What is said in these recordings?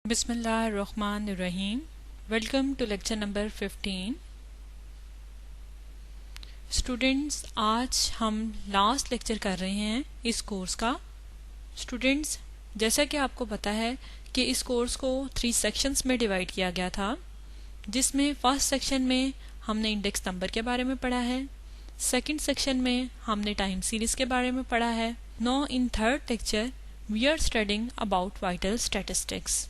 बिस्मिल्लाहिर्रहमानिर्रहीम। Welcome to lecture number 15। Students, आज हम लास्ट लेक्चर कर रहे हैं इस कोर्स का। स्टूडेंट्स, जैसा कि आपको पता है कि इस कोर्स को 3 सेक्शंस में डिवाइड किया गया था, जिसमें फर्स्ट सेक्शन में हमने इंडेक्स नंबर के बारे में पढ़ा है, सेकंड सेक्शन में हमने टाइम सीरीज के बारे में पढ़ा है। Now in third lecture we are studying about vital statistics.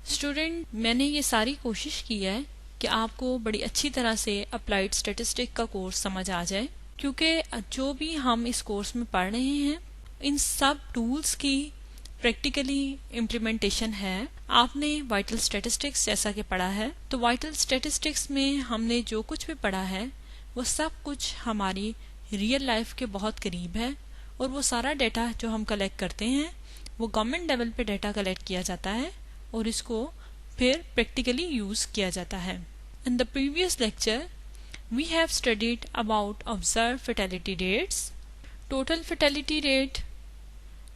Student, मैंने ये सारी कोशिश की है कि आपको बड़ी अच्छी तरह से अप्लाइड स्टैटिस्टिक का कोर्स समझ आ जाए, क्योंकि जो भी हम इस कोर्स में पढ़ रहे हैं इन सब टूल्स की प्रैक्टिकली इम्प्लीमेंटेशन है। आपने वाइटल स्टैटिस्टिक्स जैसा कि पढ़ा है, तो वाइटल स्टैटिस्टिक्स में हमने जो कुछ भी पढ़ा है वो सब कुछ हमारी रियल लाइफ के बहुत करीब है, और वो सारा डाटा जो हम कलेक्ट करते हैं वो गवर्नमेंट लेवल पे डाटा कलेक्ट किया जाता है और इसको फिर प्रैक्टिकली यूज किया जाता है। In the previous lecture we have studied about observe fertility rates, total fertility rate,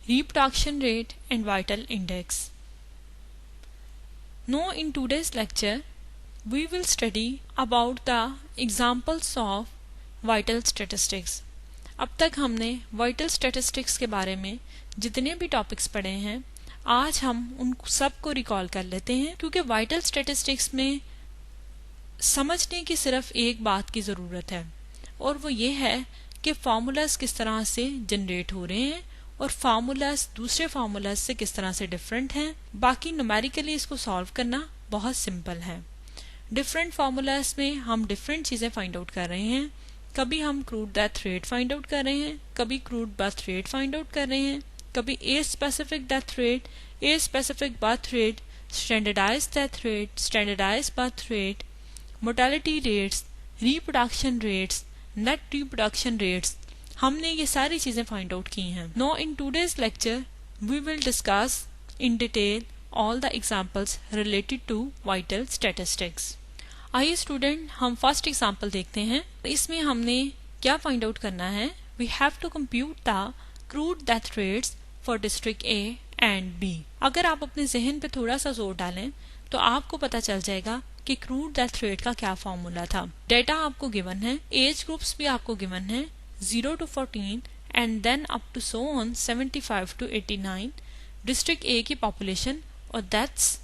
reproduction rate and vital index. Now in today's lecture we will study about the examples of vital statistics. अब तक हमने vital statistics के बारे में जितने भी topics पढ़े हैं आज हम उन सब को रिकॉल कर लेते हैं, क्योंकि वाइटल स्टैटिस्टिक्स में समझने की सिर्फ एक बात की ज़रूरत है, और वो ये है कि फार्मूलाज किस तरह से जनरेट हो रहे हैं और फार्मूलाज दूसरे फार्मूलाज से किस तरह से डिफरेंट हैं। बाकी न्यूमेरिकली इसको सॉल्व करना बहुत सिंपल है। डिफरेंट फार्मूलाज में हम डिफरेंट चीज़ें फाइंड आउट कर रहे हैं। कभी हम crude death rate find out कर रहे हैं, कभी crude birth rate find out कर रहे हैं, कभी age specific death rate, age specific birth rate, standardized death rate, standardized birth rate, mortality rates, reproduction rates, net reproduction rates, हमने ये सारी चीजें फाइंड आउट की हैं। Now in today's lecture we will discuss in detail all the examples related to vital statistics. आइए student, हम first example देखते हैं। इसमें हमने क्या फाइंड आउट करना है? We have to compute the crude death rates for district A and B. अगर आप अपने जहन पे थोड़ा सा जोर डालें तो आपको पता चल जाएगा कि क्रूड डेथ रेट का क्या फॉर्मूला था। डेटा आपको गिवन है, एज ग्रुप्स भी आपको गिवन है 0 to 14 and then up to so on 75 to 89, district A की पॉपुलेशन और डेथ्स,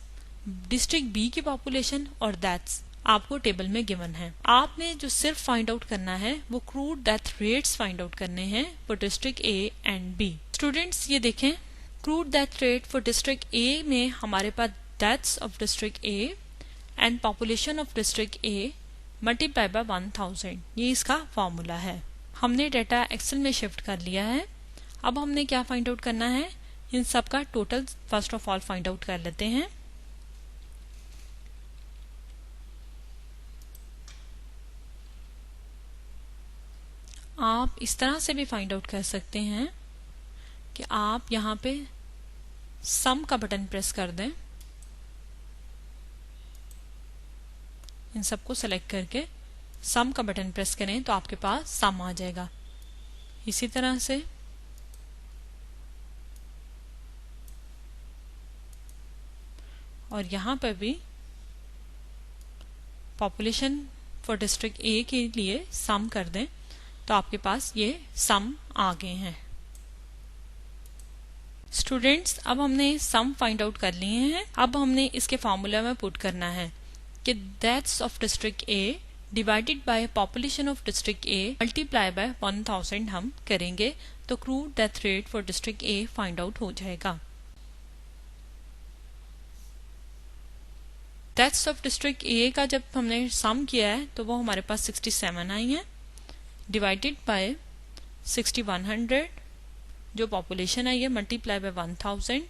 डिस्ट्रिक्ट बी की पॉपुलेशन और डेथ्स आपको टेबल में गिवन है। आपने जो सिर्फ फाइंड आउट करना है वो crude death rates find out करने हैं for district A and B. Students, ये देखें, crude death rate for district A में हमारे पास deaths of district A and population of district A multiply by 1000, ये इसका फॉर्मूला है। हमने डाटा एक्सेल में शिफ्ट कर लिया है। अब हमने क्या फाइंड आउट करना है? इन सब का total first of all find out कर लेते हैं। आप इस तरह से भी फाइंड आउट कर सकते हैं कि आप यहाँ पे सम का बटन प्रेस कर दें, इन सबको सेलेक्ट करके सम का बटन प्रेस करें तो आपके पास सम आ जाएगा। इसी तरह से और यहाँ पर भी पॉपुलेशन फॉर डिस्ट्रिक्ट ए के लिए सम कर दें तो आपके पास ये सम आ गए हैं। स्टूडेंट्स, अब हमने सम फाइंड आउट कर लिए हैं। अब हमने इसके फॉर्मूला में पुट करना है कि deaths of district A divided by population of district A multiply by 1000 हम करेंगे तो crude death rate for district A find out हो जाएगा। डेथ्स ऑफ डिस्ट्रिक्ट ए का जब हमने सम किया है तो वो हमारे पास 67 आई है, डिवाइडेड बाय 6100 जो पॉपुलेशन आई है मल्टीप्लाई बाय 1000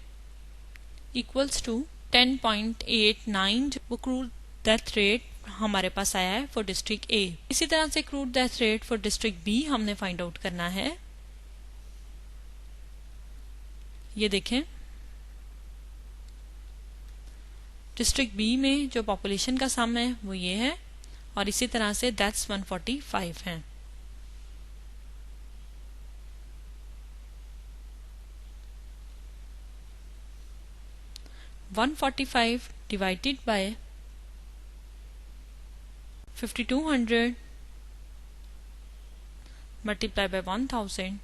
इक्वल्स टू 10.89 वो क्रूड डेथ रेट हमारे पास आया है फॉर डिस्ट्रिक्ट ए। इसी तरह से crude death rate for district B हमने फाइंड आउट करना है। ये देखें, डिस्ट्रिक्ट बी में जो पॉपुलेशन का सम है वो ये है, और इसी तरह से डेथ्स 145 हैं। 145 डिवाइडेड बाय 5200 मल्टीप्लाई बाय 1000,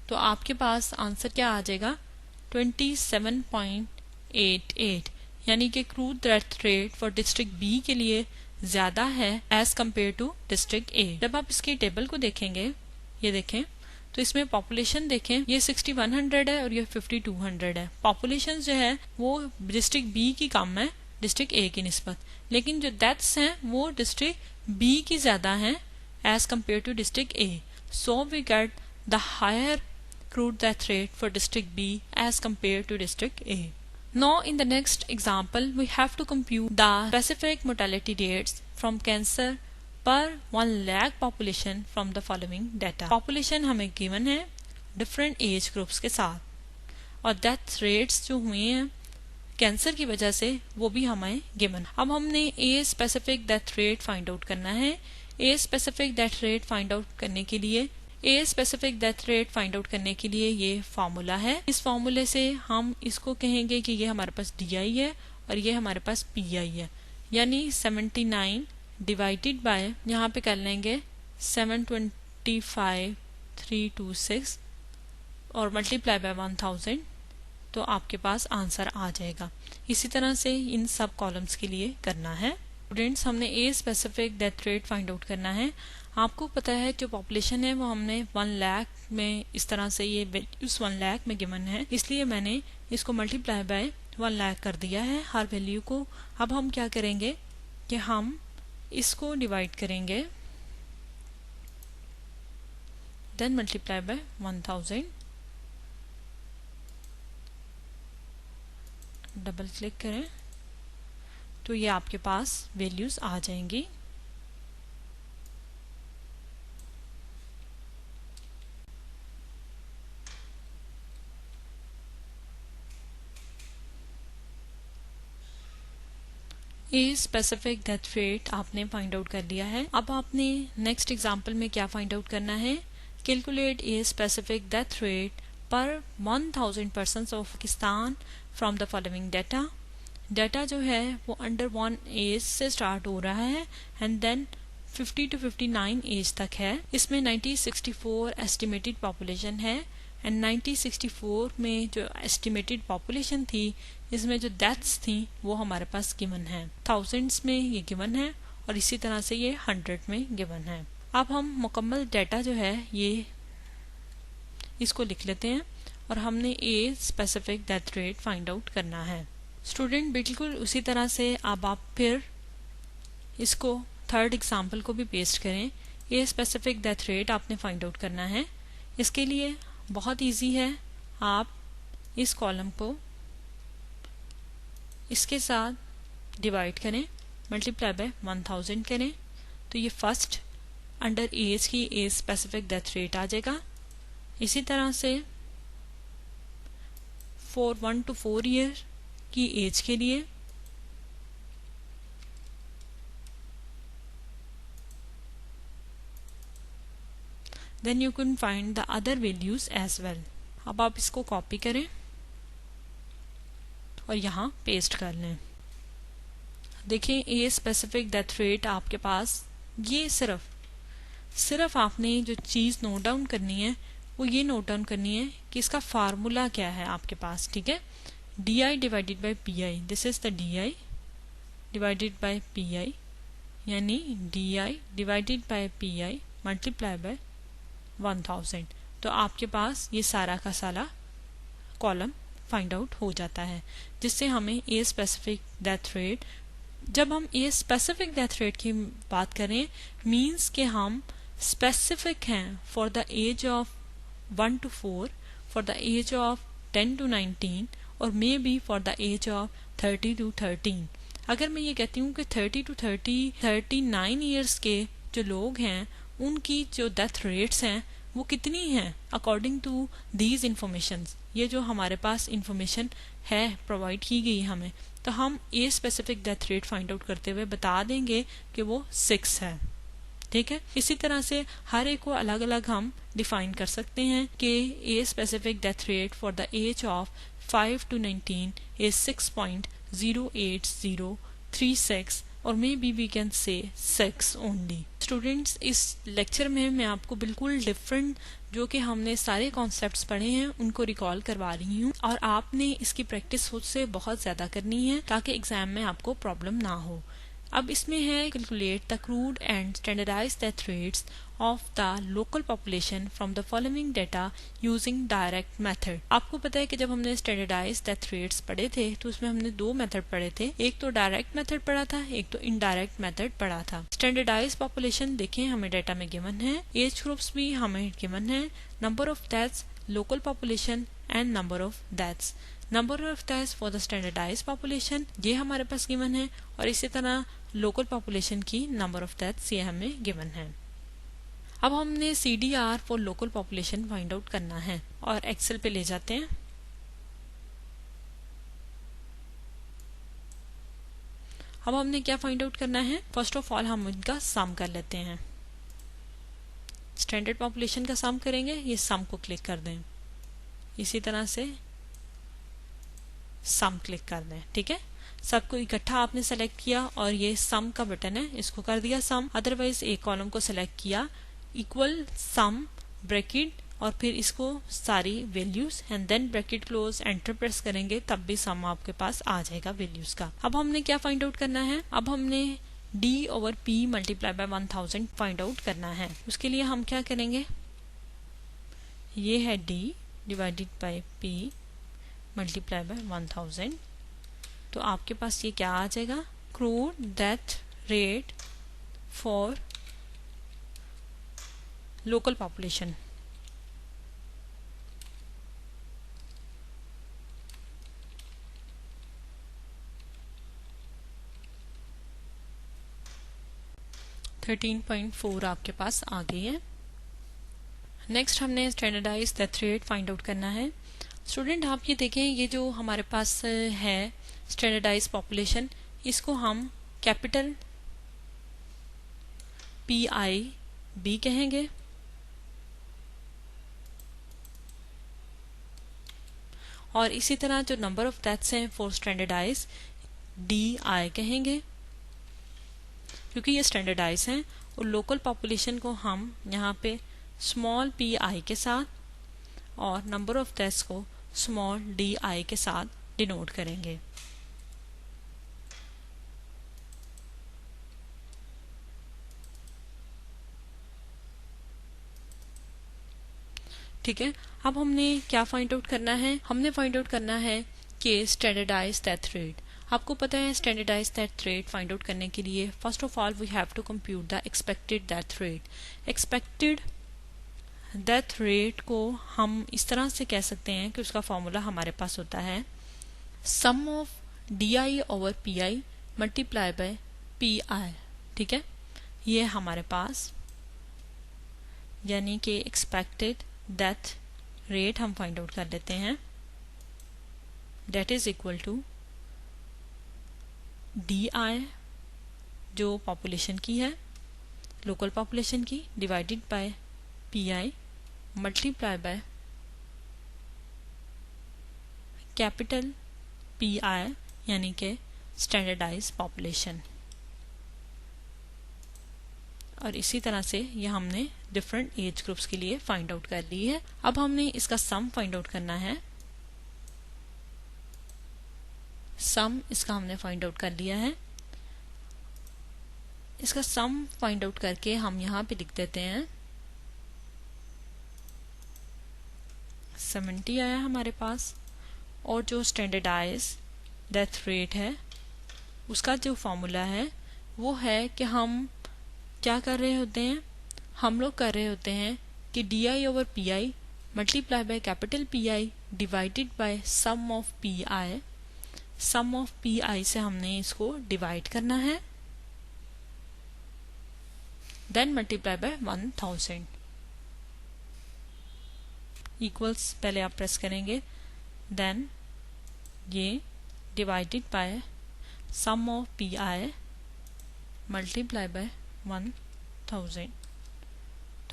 तो आपके पास आंसर क्या आ जाएगा 27.88, यानी कि crude death rate for district B के लिए ज्यादा है as compared to district A. जब आप इसकी टेबल को देखेंगे, ये देखें तो इसमें पॉपुलेशन देखें, ये 6100 है और ये 5200 है। पॉपुलेशन जो है वो डिस्ट्रिक्ट बी की कम है डिस्ट्रिक्ट ए की निस्बत, लेकिन जो डेथ्स हैं वो डिस्ट्रिक्ट बी की ज्यादा हैं as compared to district A. So we get the higher crude death rate for district B as compared to district A. Now in the next example we have to compute the specific mortality rates from cancer per 1 lakh population from the following data. Population हमें given है different age groups के साथ, और death rates जो हुए हैं cancer की वजह से वो भी हमें given। अब हमने A specific death rate find out करना है। A specific death rate find out करने के लिए specific death rate find out करने के लिए ये फॉर्मूला है। इस फॉर्मूले से हम इसको कहेंगे कि ये हमारे पास DI है और ये हमारे पास PI है, यानी 79 डिवाइडेड बाय, यहाँ पे कर लेंगे 725,326 और मल्टीप्लाई बाय 1000, तो आपके पास आंसर आ जाएगा। इसी तरह से इन सब कॉलम्स के लिए करना है। स्टूडेंट्स, हमने A specific death rate find out करना है। आपको पता है जो पॉपुलेशन है वो हमने 1 लाख में, इस तरह से ये वैल्यूज 1 लाख में गिवन है, इसलिए मैंने इसको मल्टीप्लाई बाय 1 लाख कर दिया है हर वैल्यू को। अब हम क्या करेंगे कि हम इसको डिवाइड करेंगे, then multiply by 1000, double click करें तो ये आपके पास वैल्यूज आ जाएंगी। ए स्पेसिफिक डेथ रेट आपने फाइंड आउट कर लिया है। अब आपने नेक्स्ट एग्जांपल में क्या फाइंड आउट करना है, कैलकुलेट ए स्पेसिफिक डेथ रेट पर 1000 persons of Pakistan from the following data. Data जो है वो अंडर 1 एज से स्टार्ट हो रहा है एंड देन 50 to 59 एज तक है। इसमें 1964 एस्टिमेटेड पॉपुलेशन है एंड 1964 में जो एस्टिमेटेड पॉपुलेशन थी, इसमें जो डेथ्स थी वो हमारे पास गिवन है, थाउजेंड्स में ये गिवन है और इसी तरह से ये 100 में गिवन है। अब हम मुकम्मल डाटा जो है ये इसको लिख लेते हैं और हमने ए specific death rate find out करना है। स्टूडेंट, बिल्कुल उसी तरह से अब आप फिर इसको थर्ड एग्जाम्पल को भी पेस्ट करें। ए स्पेसिफिक डेथ रेट आपने फाइंड आउट करना है। इसके लिए बहुत इजी है, आप इस कॉलम को इसके साथ डिवाइड करें, मल्टीप्लाई बाय 1000 करें, तो ये फर्स्ट अंडर एज की एज स्पेसिफिक डेथ रेट आ जाएगा। इसी तरह से 1 to 4 ईयर की एज के लिए then you can find the other values as well। अब आप इसको कॉपी करें और यहाँ पेस्ट कर लें। देखें ए स्पेसिफिक डेथ रेट आपके पास, ये सिर्फ आपने जो चीज़ नोट डाउन करनी है वो ये नोट डाउन करनी है कि इसका फार्मूला क्या है आपके पास, ठीक है। DI divided by PI, this is the DI divided by PI, यानी DI divided by PI multiply by 1000, तो आपके पास ये सारा का सारा कॉलम फाइंड आउट हो जाता है, जिससे हमें ए स्पेसिफिक डेथ रेट, जब हम ए स्पेसिफिक डेथ रेट की बात करें मींस कि हम स्पेसिफिक हैं for the age of 1 to 4, for the age of 10 to 19 और may be for the age of 30 to 13। अगर मैं ये कहती हूँ कि 30 to 39 ईयर्स के जो लोग हैं उनकी जो डेथ रेट्स हैं वो कितनी हैं अकॉर्डिंग टू दीज इंफॉर्मेशंस, ये जो हमारे पास इंफॉर्मेशन है प्रोवाइड की गई हमें, तो हम ए specific death rate find out करते हुए बता देंगे कि वो 6 है, ठीक है। इसी तरह से हर एक को अलग अलग हम डिफाइन कर सकते हैं कि age specific death rate for the age of 5 to 19 is 6.08036 और may B we can say 6 only. Students, इस लेक्चर में मैं आपको बिल्कुल डिफरेंट जो कि हमने सारे कॉन्सेप्ट्स पढ़े हैं उनको रिकॉल करवा रही हूँ और आपने इसकी प्रैक्टिस खुद से बहुत ज़्यादा करनी है ताकि एग्जाम में आपको प्रॉब्लम ना हो। अब इसमें है calculate the crude and standardize death rates of the local population from the following data using direct method. आपको पता है कि जब हमने स्टैंडर्डाइज डेथ रेट्स पढ़े थे तो उसमें हमने दो मेथड पढ़े थे, एक तो डायरेक्ट मेथड पढ़ा था, एक तो इनडायरेक्ट मेथड पढ़ा था। स्टैंडर्डाइज पॉपुलेशन देखें हमें डेटा में गिवन है, एज ग्रुप्स भी हमें गिवन है, number of deaths, local population and number of deaths. Number of deaths for the standardize population ये हमारे पास गिवन है और इसी तरह लोकल पॉपुलेशन की नंबर ऑफ डेथ्स ये हमें गिवन है। अब हमने CDR for local population find out करना है और एक्सेल पे ले जाते हैं। अब हमने क्या फाइंड आउट करना है, फर्स्ट ऑफ ऑल हम इनका सम कर लेते हैं। स्टैंडर्ड पॉपुलेशन का सम करेंगे, ये सम को क्लिक कर दें, इसी तरह से सम क्लिक कर दें। ठीक है, सबको इकट्ठा आपने सेलेक्ट किया और ये सम का बटन है इसको कर दिया सम। अदरवाइज एक कॉलम को सेलेक्ट किया, इक्वल सम ब्रैकेट और फिर इसको सारी values and then bracket close, enter press करेंगे तब भी सम आपके पास आ जाएगा वैल्यूज का। अब हमने क्या फाइंड आउट करना है, अब हमने D/P multiply by 1000 find out करना है। उसके लिए हम क्या करेंगे, ये है D divided by P multiply by 1000, तो आपके पास ये क्या आ जाएगा, crude death rate for local population. $13.4 आपके पास आ गई है। नेक्स्ट हमने standardize death rate find out करना है। स्टूडेंट आप ये देखें, ये जो हमारे पास है स्टैंडर्डाइज पॉपुलेशन, इसको हम कैपिटल PIB कहेंगे और इसी तरह जो नंबर ऑफ डेथ्स हैं फॉर स्टैंडर्डाइज DI कहेंगे क्योंकि ये स्टैंडर्डाइज हैं, और लोकल पॉपुलेशन को हम यहाँ पे स्मॉल PI के साथ और नंबर ऑफ डेथ्स को स्मॉल DI के साथ डिनोट करेंगे। ठीक है, अब हमने क्या फाइंड आउट करना है, हमने फाइंड आउट करना है कि स्टैंडर्डाइज डेथ रेट। आपको पता है standardize death rate find out करने के लिए first of all we have to compute the expected death rate. Expected death rate को हम इस तरह से कह सकते हैं कि उसका फॉर्मूला हमारे पास होता है sum of DI/PI multiply by PI। ठीक है, ये हमारे पास यानी कि एक्सपेक्टेड डेथ रेट हम फाइंड आउट कर लेते हैं, that is equal to DI जो पॉपुलेशन की है, लोकल पॉपुलेशन की, divided by PI multiply by capital PI यानी कि स्टैंडर्डाइज पॉपुलेशन। और इसी तरह से ये हमने डिफरेंट एज ग्रुप्स के लिए फाइंड आउट कर ली है। अब हमने इसका सम फाइंड आउट करना है। सम इसका हमने फाइंड आउट कर लिया है। इसका सम फाइंड आउट करके हम यहाँ पे लिख देते हैं 70 आया हमारे पास, और जो स्टैंडर्डाइज डेथ रेट है उसका जो फॉर्मूला है वो है कि हम क्या कर रहे होते हैं, हम लोग कर रहे होते हैं कि DI/PI multiply by capital PI divided by sum of PI। Sum of PI से हमने इसको डिवाइड करना है, देन मल्टीप्लाई बाय 1000 इक्वल्स, पहले आप प्रेस करेंगे, देन ये divided by sum of PI multiply by 1000।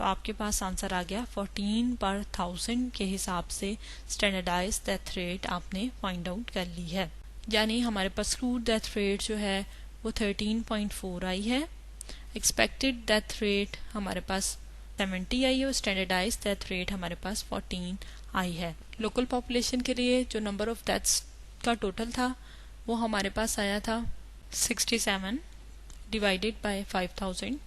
तो आपके पास आंसर आ गया 14 पर 1000 के हिसाब से स्टैंडर्डाइज डेथ रेट आपने फाइंड आउट कर ली है। यानी हमारे पास क्रूड डेथ रेट जो है वो 13.4 आई है, एक्सपेक्टेड डेथ रेट हमारे पास 70 आई है और स्टैंडर्डाइज डेथ रेट हमारे पास 14 आई है। लोकल पॉपुलेशन के लिए जो नंबर ऑफ डेथ्स का टोटल था वो हमारे पास आया था 67 divided by 5000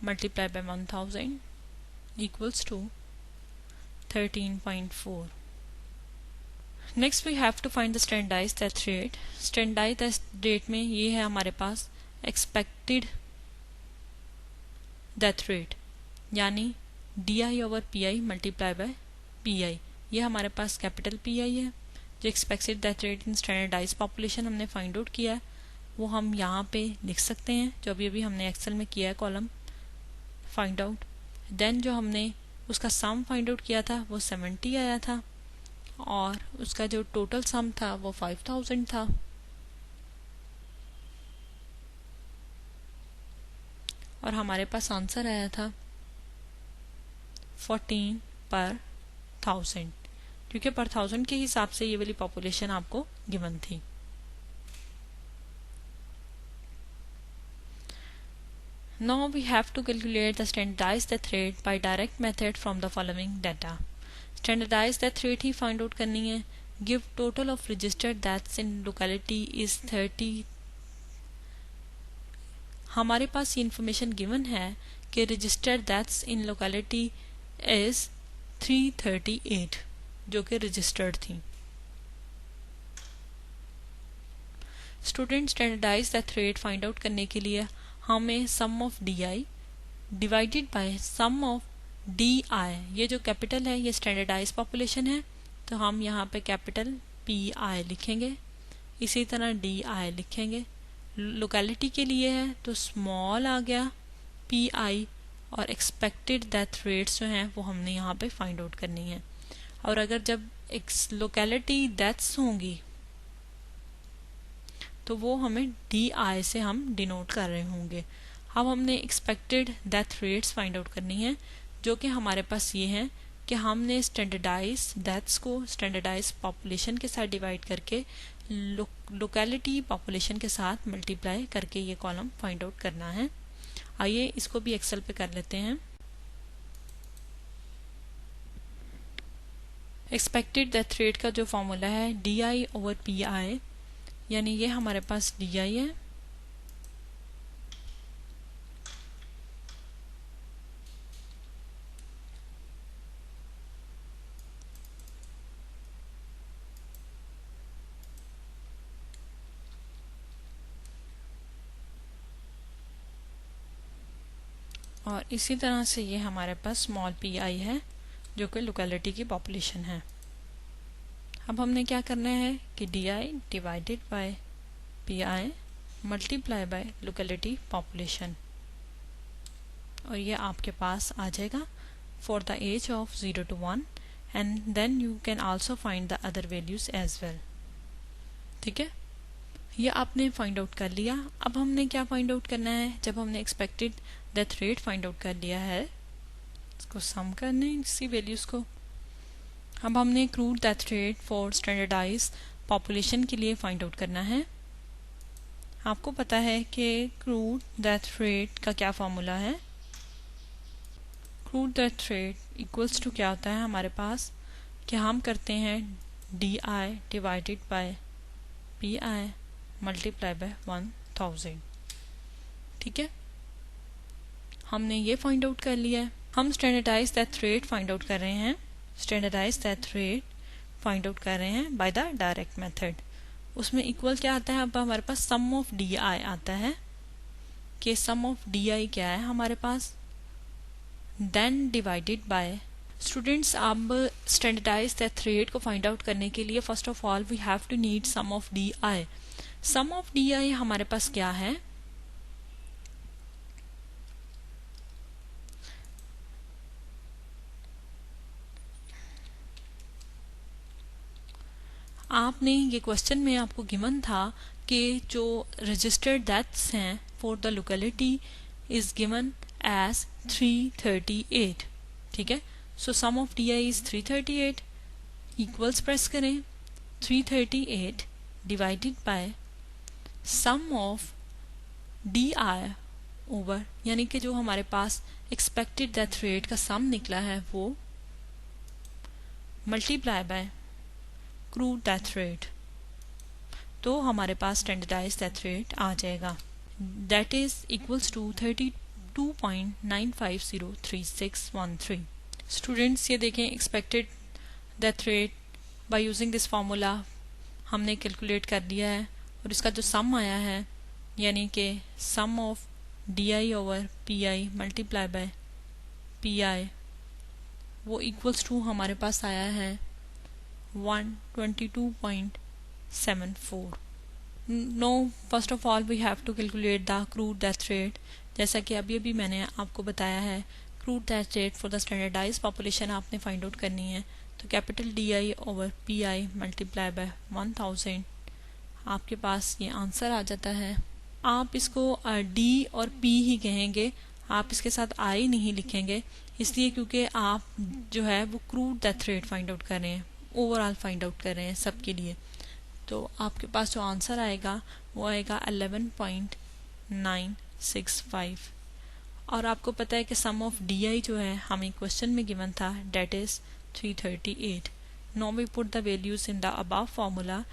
multiply by 1000 equals to 13.4। Next we have to find the standardized death rate. Standardized rate में ये है हमारे पास एक्सपेक्टेड डेथ रेट यानी DI over PI multiply by PI। ये हमारे पास कैपिटल PI है। जो expected death rate in standardize population हमने फाइंड आउट किया है वो हम यहाँ पे लिख सकते हैं, जो अभी हमने एक्सेल में किया है कॉलम फाइंड आउट। देन जो हमने उसका सम फाइंड आउट किया था वो 70 आया था और उसका जो टोटल सम था वो 5000 था। और हमारे पास आंसर आया था 14 पर 1000, क्योंकि पर 1000 के हिसाब से ये वाली पॉपुलेशन आपको गिवन थी। Now we have to calculate the standardized death rate by direct method from the following data. Standardized death rate he find out करनी है। Give total of registered deaths in locality is 30। हमारे पास ये information given है कि registered deaths in locality is 338 जो कि registered थी। Student standardise death rate find out करने के लिए हमें sum of DI divided by sum of DI, ये जो कैपिटल है ये स्टैंडर्डाइज पॉपुलेशन है तो हम यहाँ पे कैपिटल PI लिखेंगे, इसी तरह DI लिखेंगे। लोकेलिटी के लिए है तो स्मॉल आ गया PI और एक्सपेक्टेड डेथ रेट्स जो हैं वो हमने यहाँ पे फाइंड आउट करनी है। और अगर जब लोकेलिटी डेथ्स होंगी तो वो हमें DI से हम डिनोट कर रहे होंगे। अब हमने expected death rates find out करनी है जो कि हमारे पास ये हैं कि हमने स्टैंडर्डाइज डेथ्स को स्टैंडर्डाइज पॉपुलेशन के साथ डिवाइड करके लोकेलिटी पॉपुलेशन के साथ मल्टीप्लाई करके ये कॉलम फाइंड आउट करना है। आइए इसको भी एक्सेल पे कर लेते हैं। एक्सपेक्टेड डेथ रेट का जो फॉर्मूला है DI ओवर PI, यानी ये हमारे पास DI है और इसी तरह से ये हमारे पास स्मॉल PI है जो कि लोकेलिटी की पॉपुलेशन है। अब हमने क्या करना है कि DI divided by PI multiply by locality population, और ये आपके पास आ जाएगा for the age of 0 to 1 and then you can also find the other values as well. ठीक है, ये आपने फाइंड आउट कर लिया। अब हमने क्या फाइंड आउट करना है, जब हमने expected death rate find out कर लिया है इसको सम करने इसी वैल्यूज को। अब हमने crude death rate for standardize population के लिए फाइंड आउट करना है। आपको पता है कि क्रूड डेथ रेट का क्या फॉर्मूला है। Crude death rate equals to क्या होता है हमारे पास कि हम करते हैं DI divided by PI multiply by 1000। ठीक है, हमने ये फाइंड आउट कर लिया है। हम standardize death rate find out कर रहे हैं, standardize death rate find out कर रहे हैं बाय द डायरेक्ट मेथड। उसमें इक्वल क्या आता है, अब हमारे पास सम ऑफ DI आता है कि सम ऑफ DI क्या है हमारे पास, देन डिवाइडेड बाय। स्टूडेंट्स अब स्टैंडर्डाइज डेथ रेट को फाइंड आउट करने के लिए first of all we have to need sum of DI। Sum of DI हमारे पास क्या है, आपने ये क्वेश्चन में आपको गिवन था कि जो रजिस्टर्ड डेथ्स हैं for the locality is given as 338. ठीक है, so sum of D I is 338. Equals press करें, 338 divided by sum of D I over, यानी कि जो हमारे पास एक्सपेक्टेड डेथ रेट का सम निकला है वो multiply by crude death rate, तो हमारे पास स्टैंडर्डाइज्ड डेथ रेट आ जाएगा. That is equals to 32.9503613. Students ये देखें, expected death rate by using this formula हमने कैलकुलेट कर लिया है और इसका जो सम आया है यानी कि sum of D I over P I multiply by P I वो इक्वल्स टू हमारे पास आया है 122.74. No, first of all we have to calculate the crude death rate. जैसा कि अभी अभी मैंने आपको बताया है, crude death rate for the standardised population आपने फाइंड आउट करनी है. तो capital D I over P I multiply by 1000, आपके पास ये आंसर आ जाता है. आप इसको डी और पी ही कहेंगे, आप इसके साथ आई नहीं लिखेंगे, इसलिए क्योंकि आप जो है वो crude death rate find out कर रहे हैं, ओवरऑल फाइंड आउट कर रहे हैं सबके लिए. तो आपके पास जो आंसर आएगा वो आएगा 11.965. और आपको पता है कि सम ऑफ डी आई जो है हमें क्वेश्चन में गिवन था, that is 338. Now we put the values in the above formula.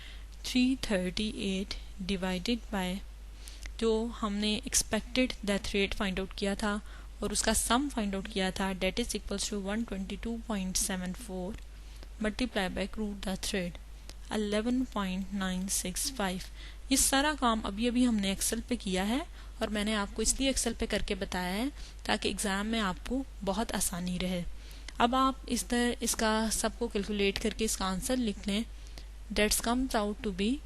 338 divided by जो हमने expected death rate find out किया था और उसका सम फाइंड आउट किया था, that is equals to 122.74 multiply by crude death rate 11.965. ये सारा काम अभी अभी हमने एक्सेल पे किया है और मैंने आपको इसलिए एक्सेल पे करके बताया है ताकि एग्ज़ाम में आपको बहुत आसानी रहे. अब आप इस तरह इसका सबको कैलकुलेट करके इसका आंसर लिख लें. That's comes out to be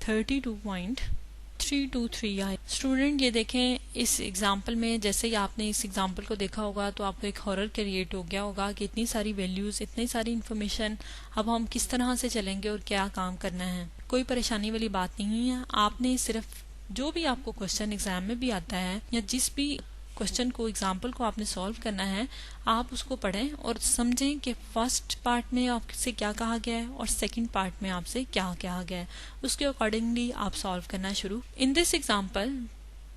32.323. Student ये देखें, इस एग्जाम्पल में जैसे ही आपने इस एग्जाम्पल को देखा होगा तो आपको एक हॉरर क्रिएट हो गया होगा कि इतनी सारी वैल्यूज़, इतनी सारी इन्फॉर्मेशन, अब हम किस तरह से चलेंगे और क्या काम करना है. कोई परेशानी वाली बात नहीं है. आपने सिर्फ जो भी आपको क्वेश्चन एग्जाम में भी आता है या जिस भी क्वेश्चन को, एग्जाम्पल को आपने सॉल्व करना है, आप उसको पढ़ें और समझें कि फर्स्ट पार्ट में आपसे क्या कहा गया है और सेकंड पार्ट में आपसे क्या कहा गया है, उसके अकॉर्डिंगली आप सॉल्व करना शुरू. In this example,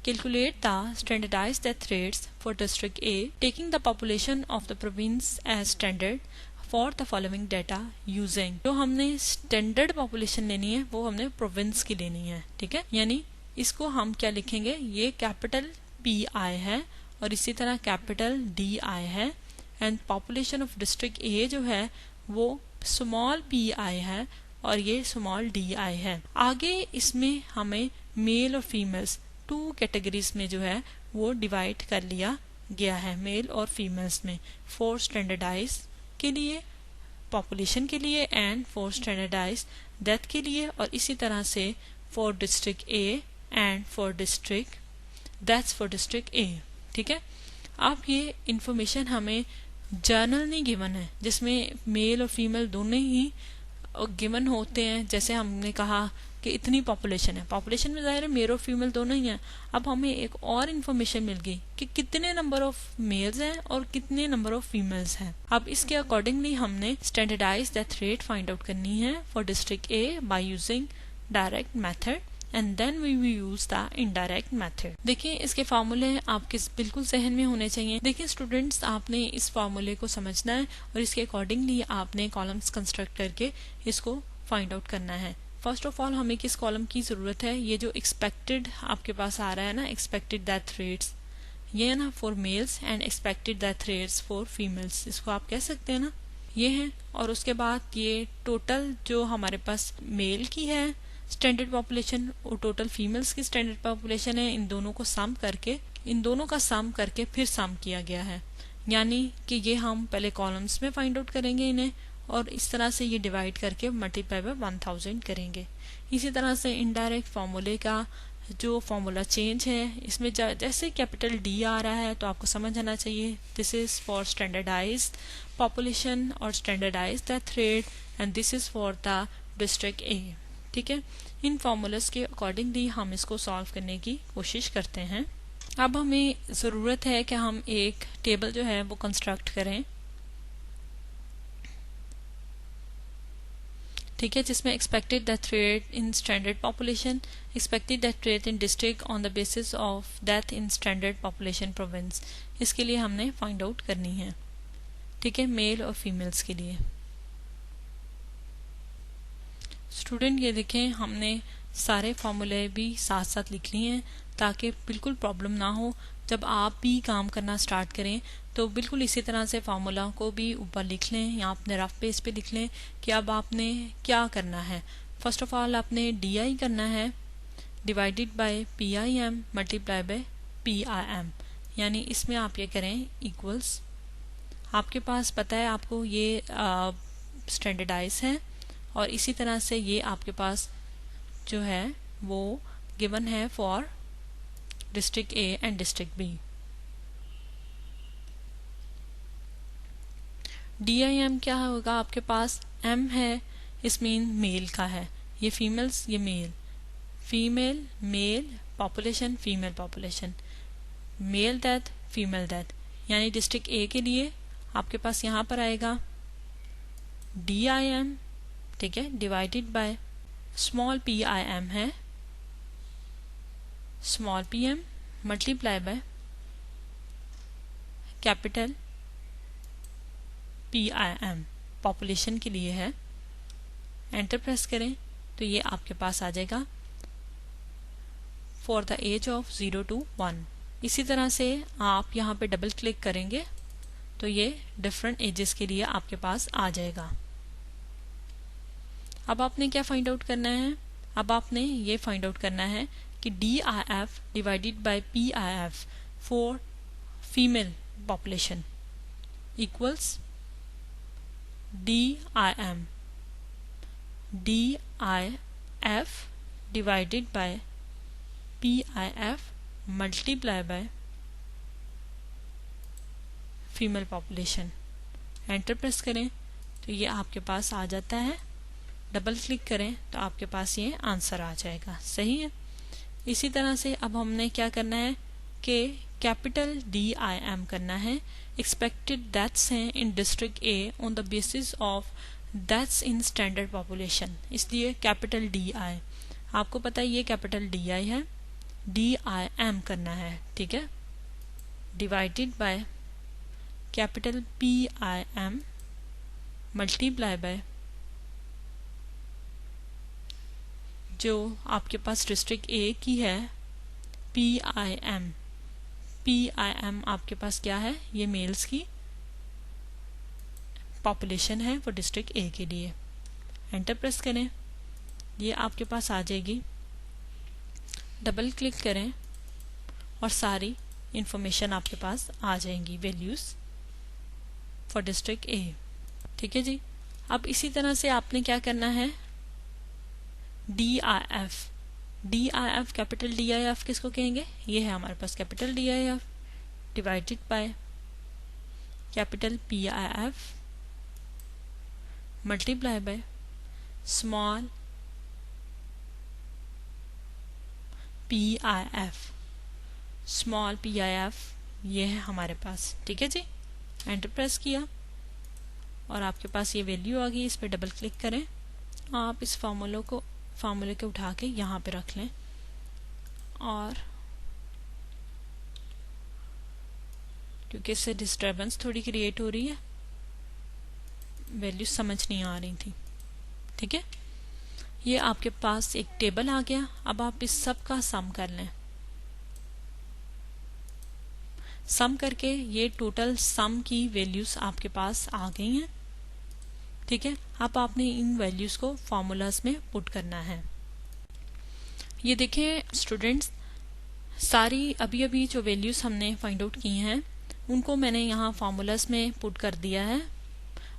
calculate the standardized death rates for district A taking the population of the province as standard for the following data using. जो हमने स्टैंडर्ड पॉपुलेशन लेनी है वो हमने प्रोविंस की लेनी है. ठीक है, यानी इसको हम क्या लिखेंगे, ये कैपिटल पी आई है और इसी तरह कैपिटल डी आई है, एंड पॉपुलेशन ऑफ डिस्ट्रिक्ट ए जो है वो स्मॉल पी आई है और ये स्मॉल डी आई है. आगे इसमें हमें मेल और फीमेल्स 2 कैटेगरीज में जो है वो डिवाइड कर लिया गया है, मेल और फीमेल्स में, फॉर स्टैंडर्डाइज के लिए, पॉपुलेशन के लिए एंड फॉर स्टैंडर्डाइज डेथ के लिए, और इसी तरह से for district A and for district that's for district A. ठीक है, अब ये इंफॉर्मेशन हमें जर्नल नहीं गिवन है जिसमें मेल और फीमेल दोनों ही गिवन होते हैं. जैसे हमने कहा कि इतनी पॉपुलेशन है, पॉपुलेशन में ज़ाहिर है मेल और फीमेल दोनों ही हैं. अब हमें एक और इन्फॉर्मेशन मिल गई कि कितने नंबर ऑफ मेल्स हैं और कितने नंबर ऑफ फीमेल्स हैं. अब इसके अकॉर्डिंगली हमने standardized death rate find out करनी है for district A by using direct method and then we will use the indirect method. देखिए, इसके फार्मूले आपके बिल्कुल जहन में होने चाहिए. देखिए स्टूडेंट्स, आपने इस फार्मूले को समझना है और इसके अकॉर्डिंगली आपने कॉलम्स कंस्ट्रक्ट करके इसको फाइंड आउट करना है. फर्स्ट ऑफ ऑल हमें किस कॉलम की ज़रूरत है, ये जो एक्सपेक्टेड आपके पास आ रहा है ना, एक्सपेक्टेड डेथ रेट्स, ये है ना for mails and expected death rates for females, इसको आप कह सकते हैं ना, ये है. और उसके बाद ये टोटल जो हमारे पास मेल की है स्टैंडर्ड पॉपुलेशन और टोटल फीमेल्स की स्टैंडर्ड पॉपुलेशन है, इन दोनों को सम करके, इन दोनों का सम करके फिर सम किया गया है. यानी कि ये हम पहले कॉलम्स में फाइंड आउट करेंगे इन्हें और इस तरह से ये डिवाइड करके मल्टीप्लाई बाय 1000 करेंगे. इसी तरह से इनडायरेक्ट फार्मूले का जो फार्मूला चेंज है, इसमें जैसे कैपिटल डी आ रहा है तो आपको समझ आना चाहिए this is for standardised population और standardised death rate and this is for the district A. ठीक है, इन फार्मूलाज के अकॉर्डिंगली हम इसको सॉल्व करने की कोशिश करते हैं. अब हमें ज़रूरत है कि हम एक टेबल जो है वो कंस्ट्रक्ट करें, ठीक है, जिसमें expected death rate in standard population, expected death rate in district on the basis of death in standard population province. इसके लिए हमने फाइंड आउट करनी है, ठीक है, मेल और फीमेल्स के लिए। स्टूडेंट ये देखें, हमने सारे फॉर्मूले भी साथ साथ लिख लिए हैं ताकि बिल्कुल प्रॉब्लम ना हो। जब आप भी काम करना स्टार्ट करें तो बिल्कुल इसी तरह से फार्मूला को भी ऊपर लिख लें या अपने रफ पेज पे लिख लें कि अब आपने क्या करना है। फर्स्ट ऑफ ऑल आपने डी करना है divided by PIM multiply by PIM, यानी इसमें आप ये करें इक्वल्स, आपके पास पता है आपको ये स्टैंडर्डाइज है और इसी तरह से ये आपके पास जो है वो गिवन है for district A and district B। DIM क्या होगा, आपके पास M है, इस मीन मेल का है, ये फीमेल्स ये male, female male population female population, male death female death, यानी डिस्ट्रिक्ट A के लिए आपके पास यहाँ पर आएगा DIM, ठीक है, डिवाइडेड बाय स्मॉल PIM है, small PM multiply by capital PIM population के लिए है। एंटर प्रेस करें तो ये आपके पास आ जाएगा for the age of 0 to 1। इसी तरह से आप यहाँ पे डबल क्लिक करेंगे तो ये डिफरेंट एजेस के लिए आपके पास आ जाएगा। अब आपने क्या फाइंड आउट करना है, अब आपने ये फाइंड आउट करना है कि DIF divided bye PIF for female population equals DIF divided bye PIF multiply by female population. Enter press करें तो ये आपके पास आ जाता है, डबल क्लिक करें तो आपके पास ये आंसर आ जाएगा, सही है। इसी तरह से अब हमने क्या करना है कि कैपिटल DIM करना है, एक्सपेक्टेड डेथ्स हैं in district A on the basis of deaths in standard population, इसलिए कैपिटल DI, आपको पता है ये कैपिटल DI है, DIM करना है, ठीक है, divided by capital PIM multiply by जो आपके पास डिस्ट्रिक्ट A की है PIM आपके पास क्या है, ये मेल्स की पॉपुलेशन है वो डिस्ट्रिक्ट A के लिए। एंटर प्रेस करें, ये आपके पास आ जाएगी, डबल क्लिक करें और सारी इंफॉर्मेशन आपके पास आ जाएंगी, वैल्यूज फॉर डिस्ट्रिक्ट A, ठीक है जी। अब इसी तरह से आपने क्या करना है, DIF कैपिटल DIF किसको कहेंगे, ये है हमारे पास capital DIF divided by capital PIF multiply by small PIF ये है हमारे पास, ठीक है जी। एंटर प्रेस किया और आपके पास ये वैल्यू आ गई, इस पर डबल क्लिक करें, आप इस फार्मूले को उठा के यहाँ पे रख लें और क्योंकि इससे डिस्टर्बेंस थोड़ी क्रिएट हो रही है, वैल्यू समझ नहीं आ रही थी, ठीक है। ये आपके पास एक टेबल आ गया, अब आप इस सब का सम कर लें, सम करके ये टोटल सम की वैल्यूज आपके पास आ गई हैं, ठीक है। अब आपने इन वैल्यूज को फॉर्मूलाज में पुट करना है। ये देखें स्टूडेंट्स, सारी अभी जो वैल्यूज हमने फाइंड आउट की हैं उनको मैंने यहाँ फार्मूलाज में पुट कर दिया है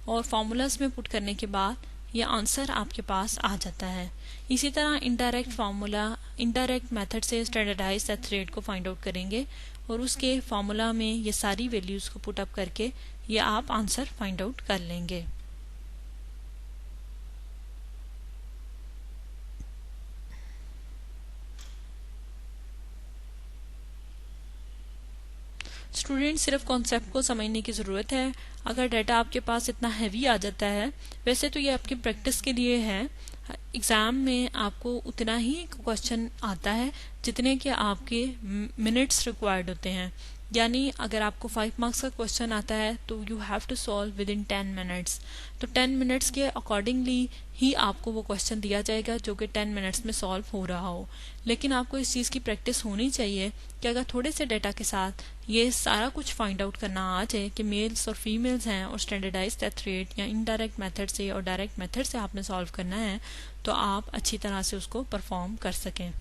और फार्मूलाज में पुट करने के बाद ये आंसर आपके पास आ जाता है। इसी तरह इनडायरेक्ट मेथड से स्टैंडर्डाइज डेथ रेट को फाइंड आउट करेंगे और उसके फार्मूला में ये सारी वैल्यूज को पुट अप करके ये आप आंसर फाइंड आउट कर लेंगे। स्टूडेंट सिर्फ कॉन्सेप्ट को समझने की ज़रूरत है। अगर डाटा आपके पास इतना हैवी आ जाता है, वैसे तो ये आपकी प्रैक्टिस के लिए है, एग्ज़ाम में आपको उतना ही क्वेश्चन आता है जितने के आपके मिनट्स रिक्वायर्ड होते हैं। यानी अगर आपको 5 मार्क्स का क्वेश्चन आता है तो you have to solve within 10 minutes. तो 10 मिनट्स के अकॉर्डिंगली ही आपको वो क्वेश्चन दिया जाएगा जो कि 10 मिनट्स में सॉल्व हो रहा हो। लेकिन आपको इस चीज़ की प्रैक्टिस होनी चाहिए कि अगर थोड़े से डाटा के साथ ये सारा कुछ फाइंड आउट करना आ जाए कि मेल्स और फीमेल्स हैं और स्टैंडर्डाइज्ड डेथ रेट या इनडायरेक्ट मेथड से और डायरेक्ट मेथड से आपने सॉल्व करना है, तो आप अच्छी तरह से उसको परफॉर्म कर सकें।